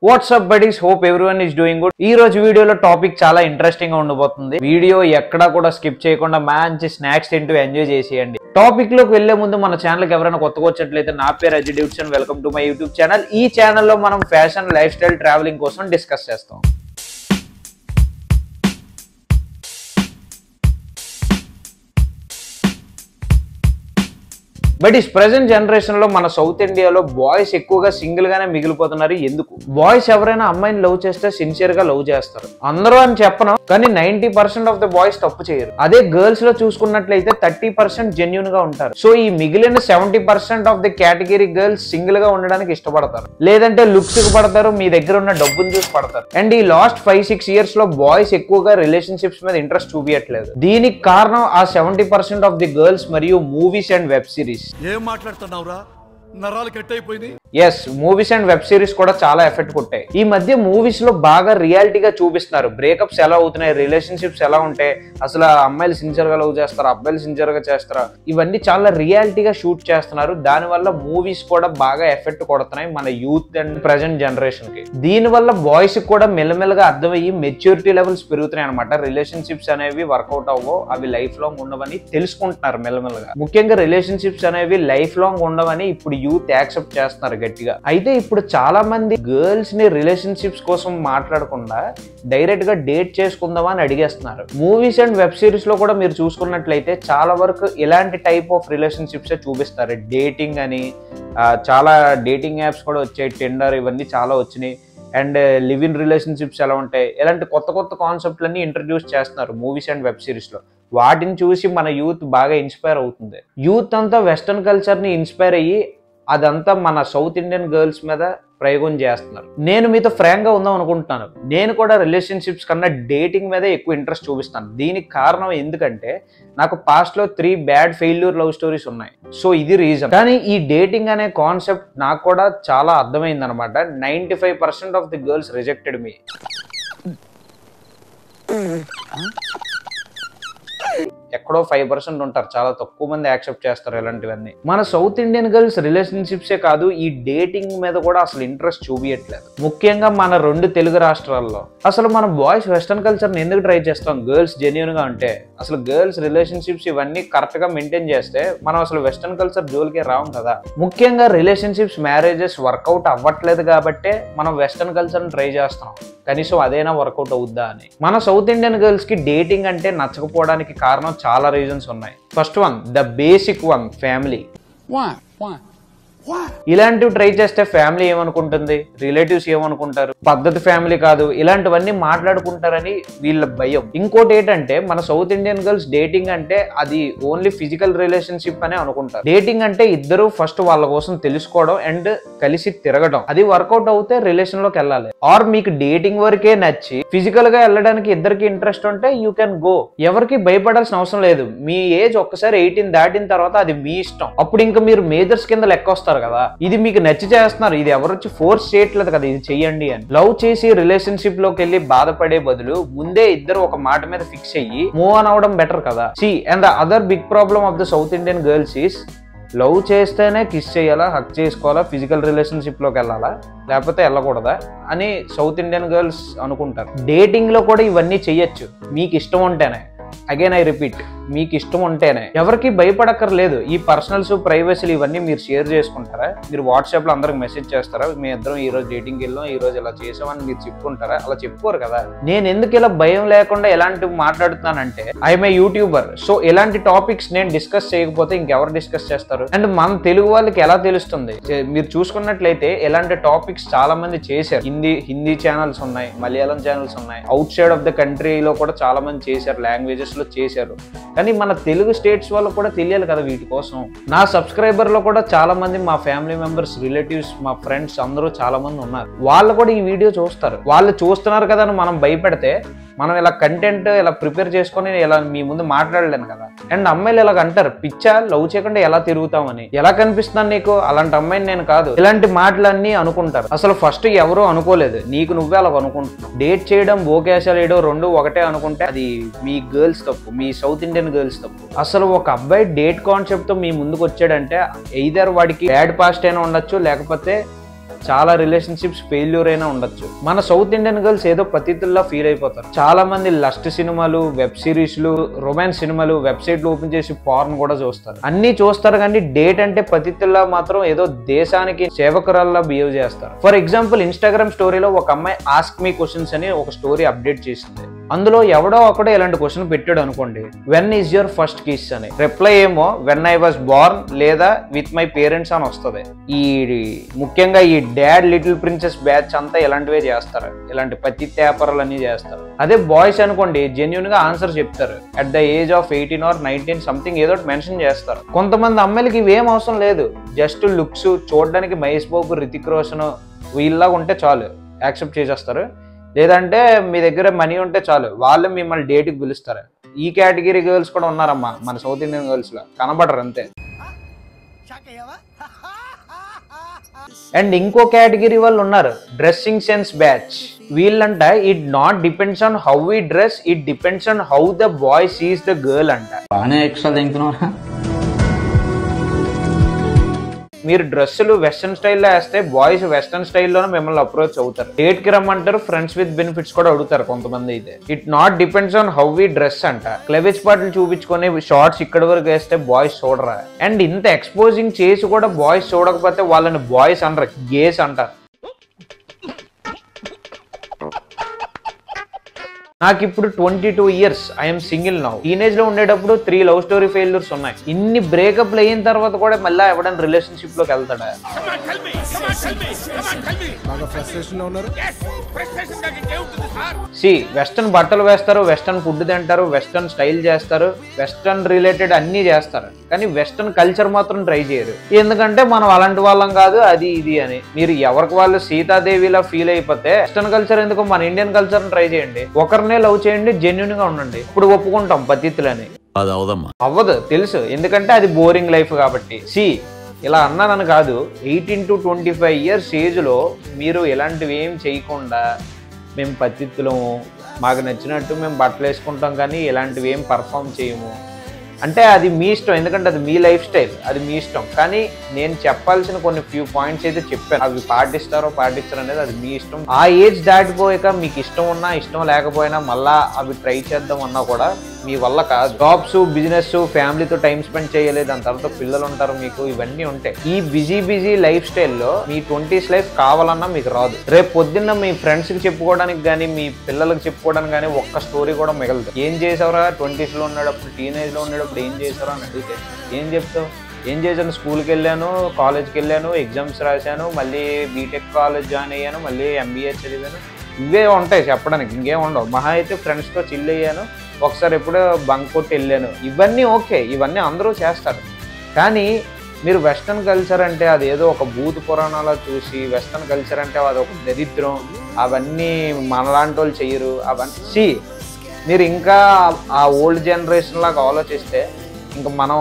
WhatsApp buddies, hope everyone is doing good. ఈ రోజు వీడియోలో టాపిక్ చాలా ఇంట్రెస్టింగ్ గా ఉండబోతుంది. వీడియో ఎక్కడా కూడా స్కిప్ చేయకుండా మంచి స్నాక్స్ తింటూ ఎంజాయ్ చేసేయండి. టాపిక్ లోకి వెళ్లే ముందు మన ఛానల్ కి ఎవరైనా కొత్తగా వచ్చేట్లయితే నా పేరు Ajay Davidson. Welcome to my YouTube channel. ఈ ఛానల్లో మనం ఫ్యాషన్, లైఫ్ స్టైల్, ట్రావెలింగ్ కోసం డిస్కస్ చేస్తాం. బట్ ఈ ప్రెసెంట్ జనరేషన్ లో మన సౌత్ ఇండియాలో బాయ్స్ ఎక్కువగా సింగిల్ గానే మిగిలిపోతున్నారు. ఎందుకు? బాయ్స్ ఎవరైనా అమ్మాయిని లవ్ చేస్తే సిన్సియర్ గా లవ్ చేస్తారు. అందరూ అని చెప్పను, కానీ 90% ఆఫ్ ద బాయ్స్ తప్పు చేయరు. అదే గర్ల్స్ లో చూసుకున్నట్లయితే 30% జెన్యూన్ గా ఉంటారు. సో ఈ మిగిలిన 70% of the category girls single గా ఉండడానికి ఇష్టపడతారు, లేదంటే లుక్స్ కి పడతారు, మీ దగ్గర ఉన్న డబ్బును చూసి పడతారు. అండ్ ఈ లాస్ట్ 5-6 ఇయర్స్ లో బాయ్స్ ఎక్కువగా రిలేషన్షిప్స్ మీద ఇంట్రెస్ట్ చూపించట్లేదు. దీనికి కారణం ఆ 70% ఆఫ్ ది గర్ల్స్ మరియు మూవీస్ అండ్ వెబ్ సిరీస్. ఏం మాట్లాడుతున్నావురా? నరాలు కట్ అయిపోయింది. Yes, movies and web series కూడా చాలా ఎఫెక్ట్ కొట్టాయి. ఈ మధ్య మూవీస్ లో బాగా రియాలిటీగా చూపిస్తున్నారు. బ్రేకప్స్ ఎలా అవుతున్నాయి, రిలేషన్షిప్స్ ఎలా ఉంటాయి, అసలు అమ్మాయిలు సిన్సియర్ గా లవ్ చేస్తారా, అబ్బాయిలు సిన్సియర్ గా చేస్తారా, ఇవన్నీ చాలా రియాలిటీగా షూట్ చేస్తున్నారు. దాని వల్ల మూవీస్ కూడా బాగా ఎఫెక్ట్ కొడుతున్నాయి మన యూత్ అండ్ ప్రెసెంట్ జనరేషన్ కి. దీని వల్ల బాయ్స్ కూడా మెల్లమెల్లగా అర్థమయ్యి మెచ్యూరిటీ లెవెల్స్ పెరుగుతున్నాయి అనమాట. రిలేషన్షిప్స్ అనేవి వర్కౌట్ అవ్వవు, అవి లైఫ్ లాంగ్ ఉండవని తెలుసుకుంటున్నారు మెల్లమెల్లగా. ముఖ్యంగా రిలేషన్షిప్స్ అనేవి లైఫ్ లాంగ్ ఉండవని ఇప్పుడు యూత్ యాక్సెప్ట్ చేస్తున్నారు గట్టిగా. అయితే ఇప్పుడు చాలా మంది గర్ల్స్ ని రిలేషన్షిప్స్ కోసం మాట్లాడకుండా డైరెక్ట్ గా డేట్ చేసుకుందామా అని అడిగేస్తున్నారు. మూవీస్ అండ్ వెబ్ సిరీస్ లో కూడా మీరు చూసుకున్నట్లయితే చాలా వరకు ఇలాంటి టైప్ ఆఫ్ రిలేషన్షిప్స్ చూపిస్తారు. డేటింగ్ అని చాలా డేటింగ్ యాప్స్ కూడా వచ్చాయి, టిండర్ ఇవన్నీ చాలా వచ్చినాయి. అండ్ లివ్ ఇన్ రిలేషన్షిప్స్ ఎలా ఉంటాయి, ఇలాంటి కొత్త కొత్త కాన్సెప్ట్లన్నీ ఇంట్రడ్యూస్ చేస్తున్నారు మూవీస్ అండ్ వెబ్ సిరీస్ లో. వాటిని చూసి మన యూత్ బాగా ఇన్స్పైర్ అవుతుంది. యూత్ అంతా వెస్టర్న్ కల్చర్ ని ఇన్స్పైర్ అయ్యి అదంతా మన సౌత్ ఇండియన్ గర్ల్స్ మీద ప్రయోగం చేస్తున్నారు. నేను మీతో ఫ్రాంక్ గా ఉందాం అనుకుంటున్నాను. నేను కూడా రిలేషన్షిప్స్ కన్నా డేటింగ్ మీదే ఎక్కువ ఇంట్రెస్ట్ చూపిస్తాను. దీనికి కారణం ఎందుకంటే నాకు పాస్ట్ లో 3 బ్యాడ్ ఫెయిల్యూర్ లవ్ స్టోరీస్ ఉన్నాయి. సో ఇది రీజన్. కానీ ఈ డేటింగ్ అనే కాన్సెప్ట్ నాకు కూడా చాలా అర్థమైంది అనమాట. 95% ఆఫ్ ది గర్ల్స్ రిజెక్టెడ్ మీ. ఎక్కడో 5% ఉంటారు, చాలా తక్కువ మంది యాక్సెప్ట్ చేస్తారు ఇలాంటివన్నీ. మన సౌత్ ఇండియన్ గర్ల్స్ రిలేషన్షిప్సే కాదు, ఈ డేటింగ్ మీద కూడా అసలు ఇంట్రెస్ట్ చూపించట్లేదు. ముఖ్యంగా మన 2 తెలుగు రాష్ట్రాల్లో. అసలు మన బాయ్స్ వెస్టర్న్ కల్చర్ని ఎందుకు ట్రై చేస్తాం? గర్ల్స్ జెన్యూన్ గా ఉంటే, అసలు గర్ల్స్ రిలేషన్షిప్స్ ఇవన్నీ కరెక్ట్ గా మెయింటైన్ చేస్తే మనం అసలు వెస్టర్న్ కల్చర్ జోలికే రాం కదా. ముఖ్యంగా రిలేషన్షిప్స్, మ్యారేజెస్ వర్కౌట్ అవ్వట్లేదు కాబట్టే మనం వెస్టర్న్ కల్చర్ని ట్రై చేస్తున్నాం. కనీసం అదైనా వర్కౌట్ అవుద్దా అని. మన సౌత్ ఇండియన్ గర్ల్స్ కి డేటింగ్ అంటే నచ్చకపోవడానికి కారణం చాలా రీజన్స్ ఉన్నాయి. First one, the basic one, family. ఇలాంటివి ట్రై చేస్తే ఫ్యామిలీ ఏమనుకుంటుంది, రిలేటివ్స్ ఏమనుకుంటారు, పద్ధతి ఫ్యామిలీ కాదు, ఇలాంటివన్నీ మాట్లాడుకుంటారని వీళ్ళ భయం. ఇంకోటి ఏంటంటే మన సౌత్ ఇండియన్ గర్ల్స్ డేటింగ్ అంటే అది ఓన్లీ ఫిజికల్ రిలేషన్షిప్ అనే అనుకుంటారు. డేటింగ్ అంటే ఇద్దరు ఫస్ట్ వాళ్ళ కోసం తెలుసుకోవడం అండ్ కలిసి తిరగడం. అది వర్కౌట్ అవుతే రిలేషన్ లోకి వెళ్ళాలి. ఆర్ మీకు డేటింగ్ వరకే నచ్చి ఫిజికల్ గా వెళ్ళడానికి ఇద్దరికి ఇంట్రెస్ట్ ఉంటే యూ కెన్ గో. ఎవరికి భయపడాల్సిన అవసరం లేదు. మీ ఏజ్ ఒక్కసారి 18 దాటిన తర్వాత అది మీ ఇష్టం. అప్పుడు ఇంకా మీరు మేజర్స్ కింద లెక్క వస్తారు కదా. ఇది మీకు నచ్చి చేస్తున్నారు, ఇది ఎవరు వచ్చి ఫోర్స్ చేయట్లేదు కదా ఇది చెయ్యండి అని. లవ్ చేసి రిలేషన్షిప్ లోకి వెళ్ళి బాధపడే బదులు ముందే ఇద్దరు ఒక మాట మీద ఫిక్స్ అయ్యి మూవ్ ఆన్ అవడం బెటర్ కదా. See and the other big problem of the South Indian girls is love చేస్తేనే కిస్ చేయాలా, హక్ చేసుకోవాలా, ఫిజికల్ రిలేషన్షిప్ లోకి వెళ్ళాలా, లేకపోతే వెళ్ళకూడదా అని సౌత్ ఇండియన్ గర్ల్స్ అనుకుంటారు. డేటింగ్ లో కూడా ఇవన్నీ చెయ్యొచ్చు మీకు ఇష్టం ఉంటేనే. అగైన్ ఐ రిపీట్, మీకు ఇష్టం ఉంటేనే. ఎవరికి భయపడక్కర్లేదు. ఈ పర్సనల్స్, ప్రైవసీలు ఇవన్నీ మీరు షేర్ చేసుకుంటారా? మీరు వాట్సాప్ లో అందరికి మెసేజ్ చేస్తారా, మీ ఇద్దరం ఈ రోజు డేటింగ్ వెళ్ళాం, ఈ రోజు ఇలా చేసామని మీరు చెప్పుకుంటారా? అలా చెప్పుకోరు కదా. నేను ఎందుకు ఇలా భయం లేకుండా ఎలాంటివి మాట్లాడుతున్నానంటే ఐఎమ్ ఏ యూట్యూబర్. సో ఇలాంటి టాపిక్స్ నేను డిస్కస్ చేయకపోతే ఇంకెవరు డిస్కస్ చేస్తారు? అండ్ మన తెలుగు వాళ్ళకి ఎలా తెలుస్తుంది? మీరు చూసుకున్నట్లయితే ఇలాంటి టాపిక్స్ చాలా మంది చేశారు. హిందీ ఛానల్స్ ఉన్నాయి, మలయాళం ఛానల్స్ ఉన్నాయి, అవుట్ సైడ్ ఆఫ్ ద కంట్రీలో కూడా చాలా మంది చేశారు, లాంగ్వేజెస్ లో చేశారు. కానీ మన తెలుగు స్టేట్స్ వాళ్ళు కూడా తెలియాలి కదా వీటి కోసం. నా సబ్స్క్రైబర్ లో కూడా చాలా మంది మా ఫ్యామిలీ మెంబర్స్, రిలేటివ్స్, మా ఫ్రెండ్స్ అందరూ చాలా మంది ఉన్నారు. వాళ్ళు కూడా ఈ వీడియో చూస్తారు. వాళ్ళు చూస్తున్నారు కదా అని మనం భయపెడితే మనం ఇలా కంటెంట్ ఇలా ప్రిపేర్ చేసుకొని ఇలా మీ ముందు మాట్లాడలేను కదా. అండ్ అమ్మాయిలు ఇలాగ అంటారు, పిచ్చా లవ్ చేయకుండా ఎలా తిరుగుతామని. ఎలా కనిపిస్తున్నాను నీకు? అలాంటి అమ్మాయిని నేను కాదు. ఇలాంటి మాటలన్నీ అనుకుంటారు. అసలు ఫస్ట్ ఎవరూ అనుకోలేదు, నీకు నువ్వే అలా అనుకుంటున్నావు. డేట్ చేయడం, బోకేసాలు వేయడం రెండు ఒకటే అనుకుంటే అది మీ గర్ల్స్ తప్పు, మీ సౌత్ ఇండియన్ గర్ల్స్ తప్పు. అసలు ఒక అబ్బాయి డేట్ కాన్సెప్ట్ తో మీ ముందుకు వచ్చాడంటే ఎయిదర్ వాడికి బ్యాడ్ పాస్ట్ అయినా ఉండొచ్చు, లేకపోతే చాలా రిలేషన్షిప్స్ ఫెయిల్యూర్ అయినా ఉండొచ్చు. మన సౌత్ ఇండియన్ గర్ల్స్ ఏదో పతితుల్లా ఫీల్ అయిపోతారు. చాలా మంది లస్ట్ సినిమాలు, వెబ్ సిరీస్లు, రొమాన్స్ సినిమాలు, వెబ్సైట్లు ఓపెన్ చేసి పార్న్ కూడా చూస్తారు. అన్ని చూస్తారు కానీ డేట్ అంటే పతితుల్లా మాత్రం ఏదో దేశానికి సేవకురాల్లా బిహేవ్ చేస్తారు. ఫర్ ఎగ్జాంపుల్, ఇన్స్టాగ్రామ్ స్టోరీలో ఒక అమ్మాయి ఆస్క్ మీ క్వశ్చన్స్ అని ఒక స్టోరీ అప్డేట్ చేసింది. అందులో ఎవడో ఒకడే ఇలాంటి క్వశ్చన్ పెట్టాడు అనుకోండి, when is your first kiss అని. రిప్లై ఏమో వెన్ ఐ వాజ్ బోర్న్ లేదా విత్ మై పేరెంట్స్ అని వస్తుంది. ముఖ్యంగా ఈ డాడ్ లిటిల్ ప్రిన్సెస్ బ్యాచ్ అంతా ఇలాంటివే చేస్తారు, ఇలాంటి పత్తి పేపర్లు అన్ని చేస్తారు. అదే బాయ్స్ అనుకోండి, జెన్యున్ గా ఆన్సర్ చెప్తారు. At the age of 18 or 19 something ఏదో మెన్షన్ చేస్తారు. కొంతమంది అమ్మాయిలకి ఇవేం అవసరం లేదు, జస్ట్ లుక్స్ చూడడానికి మహేష్ బాబు, రితిక్ రోషన్ వీళ్ళలాగా ఉంటే చాలు, యాక్సెప్ట్ చేసేస్తారు. లేదంటే మీ దగ్గర మనీ ఉంటే చాలు, వాళ్ళు మిమ్మల్ని డేట్కి పిలుస్తారు. ఈ కేటగిరీ గర్ల్స్ కూడా ఉన్నారమ్మా మన సౌత్ ఇండియన్ గర్ల్స్ లో, కనబడరు అంతే. అండ్ ఇంకో కేటగిరీ వాళ్ళు ఉన్నారు, డ్రెస్సింగ్ సెన్స్ బ్యాచ్. వీళ్ళంట it not depends on how we dress, it depends on how the boy sees the girl అంట. మీరు డ్రెస్సులు వెస్టర్న్ స్టైల్లో వేస్తే బాయ్స్ వెస్టర్న్ స్టైల్లోనే మిమ్మల్ని అప్రోచ్ అవుతారు. డేట్ కి రమ్మంటారు, ఫ్రెండ్స్ విత్ బెనిఫిట్స్ కూడా అడుగుతారు కొంతమంది అయితే. It not depends on how we dress అంట. క్లెవేజ్ పాటలు చూపించుకొని షార్ట్స్ ఇక్కడ వరకు వేస్తే బాయ్స్ చూడరా. అండ్ ఇంత ఎక్స్పోజింగ్ చేసి కూడా బాయ్స్ చూడకపోతే వాళ్ళని బాయ్స్ అంటారు, గేస్ అంటారు. నాకు ఇప్పుడు 22 years, I'm single now. Teenage లో ఉండేటప్పుడు 3 లవ్ స్టోరీ ఫెయిల్యూర్స్ ఉన్నాయి. ఇన్ని బ్రేకప్లు అయిన తర్వాత కూడా మళ్ళీ ఎవడైనా రిలేషన్షిప్ లోకి వెళ్తాడా? వెస్టర్న్ బట్టలు వేస్తారు, వెస్టర్న్ ఫుడ్ తింటారు, వెస్టర్న్ స్టైల్ చేస్తారు, వెస్టర్న్ రిలేటెడ్ అన్ని చేస్తారు, కానీ వెస్టర్న్ కల్చర్ మాత్రం ట్రై చేయరు. ఎందుకంటే మనం అలాంటి వాళ్ళం కాదు, అది ఇది అని. మీరు ఎవరికి వాళ్ళు సీతాదేవిలా ఫీల్ అయిపోతే వెస్టర్న్ కల్చర్ ఎందుకు, మన ఇండియన్ కల్చర్ ట్రై చేయండి. ఒకరినే లవ్ చేయండి, జెన్యున్ గా ఉండండి, ఇప్పుడు ఒప్పుకుంటాం పతితులని. అవ్వదు తెలుసు, ఎందుకంటే అది బోరింగ్ లైఫ్ కాబట్టి. ఇలా అన్నానని కాదు, 18 to 25 years ఏజ్లో మీరు ఇలాంటివి ఏం చేయకుండా మేము పతితులము, మాకు నచ్చినట్టు మేము బట్టలు వేసుకుంటాం కానీ ఇలాంటివి ఏం పర్ఫామ్ చేయము అంటే అది మీ ఇష్టం, ఎందుకంటే అది మీ లైఫ్ స్టైల్, అది మీ ఇష్టం. కానీ నేను చెప్పాల్సిన కొన్ని ఫ్యూ పాయింట్స్ అయితే చెప్పాను, అవి పాటిస్తారో పాటిస్తారో అనేది అది మీ ఇష్టం. ఆ ఏజ్ దాటిపోయాక మీకు ఇష్టం ఉన్నా ఇష్టం లేకపోయినా మళ్ళా అవి ట్రై చేద్దాం అన్నా కూడా మీ వల్ల కాదు. జాబ్స్, బిజినెస్, ఫ్యామిలీతో టైం స్పెండ్ చేయాలి, దాని తర్వాత పిల్లలు ఉంటారు మీకు, ఇవన్నీ ఉంటాయి. ఈ బిజీ లైఫ్ స్టైల్లో మీ 20s లైఫ్ కావాలన్నా మీకు రాదు. రేపు పొద్దున్న మీ ఫ్రెండ్స్కి చెప్పుకోవడానికి కానీ మీ పిల్లలకు చెప్పుకోవడానికి కానీ ఒక్క స్టోరీ కూడా మిగలదు. ఏం చేసావురా 20s లో ఉన్నప్పుడు, టీనేజ్లో ఉండేటప్పుడు ఏం చేసారా అని అడిగితే ఏం చెప్తావు? ఏం చేశాను, స్కూల్కి వెళ్ళాను, కాలేజ్కి వెళ్ళాను, ఎగ్జామ్స్ రాశాను, మళ్ళీ బీటెక్ కాలేజ్ జాయిన్ అయ్యాను, మళ్ళీ MBA చదివాను, ఇవే ఉంటాయి చెప్పడానికి, ఇంకేం ఉండవు. మహా అయితే ఫ్రెండ్స్తో చిల్ అయ్యాను, ఒకసారి ఎప్పుడో బంక్ కొట్టి వెళ్ళాను, ఇవన్నీ ఓకే, ఇవన్నీ అందరూ చేస్తారు. కానీ మీరు వెస్టర్న్ కల్చర్ అంటే అదేదో ఒక భూత పురాణాలు చూసి వెస్టర్న్ కల్చర్ అంటే అది ఒక దరిద్రం, అవన్నీ మనలాంటి వాళ్ళు చెయ్యరు అవన్నీ. మీరు ఇంకా ఆ ఓల్డ్ జనరేషన్ లాగా ఆలోచిస్తే ఇంకా మనం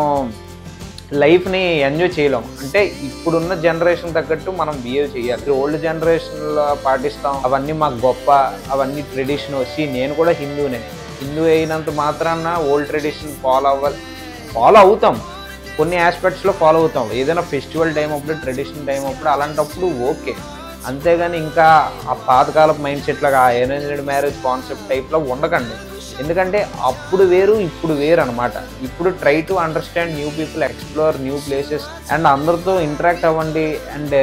లైఫ్ని ఎంజాయ్ చేయలేం. అంటే ఇప్పుడున్న జనరేషన్ తగ్గట్టు మనం బిహేవ్ చేయాలి. ఓల్డ్ జనరేషన్లో పాటిస్తాం, అవన్నీ మాకు గొప్ప, అవన్నీ ట్రెడిషన్. నేను కూడా హిందూ అయినంత మాత్రాన ఓల్డ్ ట్రెడిషన్ ఫాలో అవుతాం, కొన్ని ఆస్పెక్ట్స్లో ఫాలో అవుతాం. ఏదైనా ఫెస్టివల్ టైం అప్పుడు, ట్రెడిషన్ టైం అప్పుడు, అలాంటప్పుడు ఓకే. అంతేగాని ఇంకా ఆ పాతకాలపు మైండ్ సెట్ లాగా అరేంజ్డ్ మ్యారేజ్ కాన్సెప్ట్ టైప్లో ఉండకండి. ఎందుకంటే అప్పుడు వేరు ఇప్పుడు వేరు అనమాట. ఇప్పుడు try to understand new people, explore new places and అందరితో ఇంటరాక్ట్ అవ్వండి. అండ్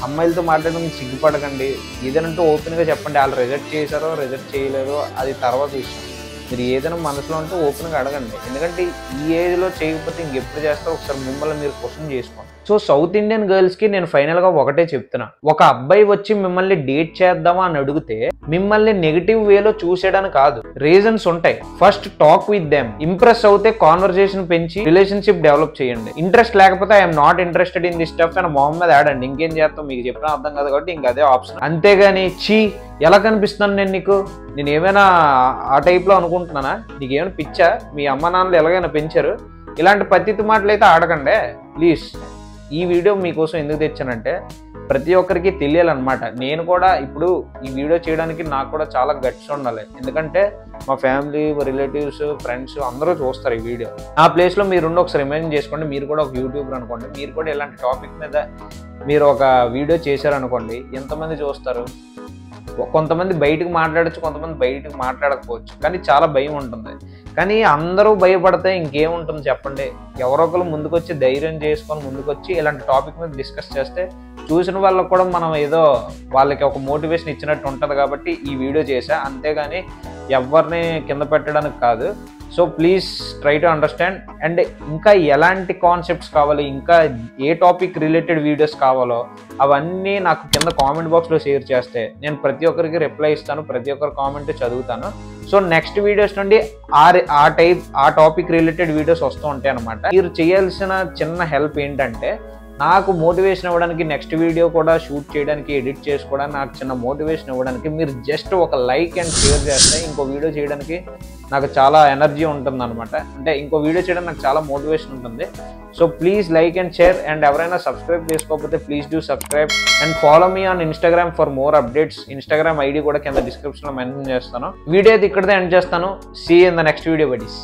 అమ్మాయిలతో మాట్లాడడానికి సిగ్గుపడకండి. ఏదైనా ఓపెన్గా చెప్పండి. వాళ్ళు రిజెక్ట్ చేశారో రిజెక్ట్ చేయలేదో అది తర్వాత విషయం. మీరు ఏదైనా మనసులో ఉంటే ఓపెన్గా అడగండి. ఎందుకంటే ఈ ఏజ్లో చేయకపోతే ఇంకెప్పుడు చేస్తారో ఒకసారి మిమ్మల్ని మీరు క్వశ్చన్ చేసుకోండి. సో సౌత్ ఇండియన్ గర్ల్స్కి నేను ఫైనల్గా ఒకటే చెప్తున్నా, ఒక అబ్బాయి వచ్చి మిమ్మల్ని డేట్ చేద్దామా అని అడిగితే మిమ్మల్ని నెగిటివ్ వేలో చూసేయడానికి కాదు, రీజన్స్ ఉంటాయి. First talk with them. Impress అవుతే కాన్వర్సేషన్ పెంచి రిలేషన్షిప్ డెవలప్ చేయండి. ఇంట్రెస్ట్ లేకపోతే I'm not interested in this stuff అని మొహమ్మద్ ఆడండి. ఇంకేం చేస్తాం, మీకు చెప్పిన అర్థం కాదు కాబట్టి ఇంక అదే ఆప్షన్. అంతేగాని ఎలా కనిపిస్తున్నాను నేను నీకు, నేను ఏమైనా ఆ టైప్లో అనుకుంటున్నానా, నీకేమైనా పిచ్చా, మీ అమ్మ నాన్నలు ఎలాగైనా పెంచారు, ఇలాంటి పత్తితి మాటలు అయితే ఆడకండి ప్లీజ్. ఈ వీడియో మీకోసం ఎందుకు తెచ్చానంటే ప్రతి ఒక్కరికి తెలియాలన్నమాట. నేను కూడా ఇప్పుడు ఈ వీడియో చేయడానికి నాకు కూడా చాలా గట్స్ ఉండాలి. ఎందుకంటే మా ఫ్యామిలీ, రిలేటివ్స్, ఫ్రెండ్స్ అందరూ చూస్తారు ఈ వీడియో. ఆ ప్లేస్లో మీరుండి ఒకసారి ఇమాజిన్ చేసుకోండి, మీరు కూడా ఒక యూట్యూబర్ అనుకోండి, మీరు కూడా ఇలాంటి టాపిక్ మీద మీరు ఒక వీడియో చేశారనుకోండి, ఎంతమంది చూస్తారు? కొంతమంది బయటకు మాట్లాడచ్చు, కొంతమంది బయటకు మాట్లాడకపోవచ్చు, కానీ చాలా భయం ఉంటుంది. కానీ అందరూ భయపడితే ఇంకేముంటుంది చెప్పండి? ఎవరో ఒకరు ముందుకొచ్చి ధైర్యం చేసుకొని ముందుకొచ్చి ఇలాంటి టాపిక్ మీద డిస్కస్ చేస్తే చూసిన వాళ్ళకు కూడా మనం ఏదో వాళ్ళకి ఒక మోటివేషన్ ఇచ్చినట్టు ఉంటుంది కాబట్టి ఈ వీడియో చేశా, అంతేగాని ఎవరిని కింద పెట్టడానికి కాదు. So please try to understand. And ఇంకా ఎలాంటి కాన్సెప్ట్స్ కావాలి, ఇంకా ఏ టాపిక్ రిలేటెడ్ వీడియోస్ కావాలో అవన్నీ నాకు కింద కామెంట్ బాక్స్లో షేర్ చేస్తే నేను ప్రతి ఒక్కరికి రిప్లై ఇస్తాను, ప్రతి ఒక్కరి కామెంట్ చదువుతాను. సో నెక్స్ట్ వీడియోస్ నుండి ఆ టాపిక్ రిలేటెడ్ వీడియోస్ వస్తూ ఉంటాయి అనమాట. మీరు చేయాల్సిన చిన్న హెల్ప్ ఏంటంటే, నాకు మోటివేషన్ ఇవ్వడానికి, నెక్స్ట్ వీడియో కూడా షూట్ చేయడానికి, ఎడిట్ చేసుకోవడానికి, నాకు చిన్న మోటివేషన్ ఇవ్వడానికి మీరు జస్ట్ ఒక లైక్ అండ్ షేర్ చేస్తే ఇంకో వీడియో చేయడానికి నాకు చాలా ఎనర్జీ ఉంటుంది అనమాట. అంటే ఇంకో వీడియో చేయడానికి నాకు చాలా మోటివేషన్ ఉంటుంది. So please like and share. And ఎవరైనా సబ్స్క్రైబ్ చేసుకోకపోతే please do subscribe and follow me on Instagram for more updates. Instagram ID కూడా కింద డిస్క్రిప్షన్లో మెన్షన్ చేస్తాను. వీడియో అయితే ఇక్కడితో ఎండ్ చేస్తాను. See in the next video buddies.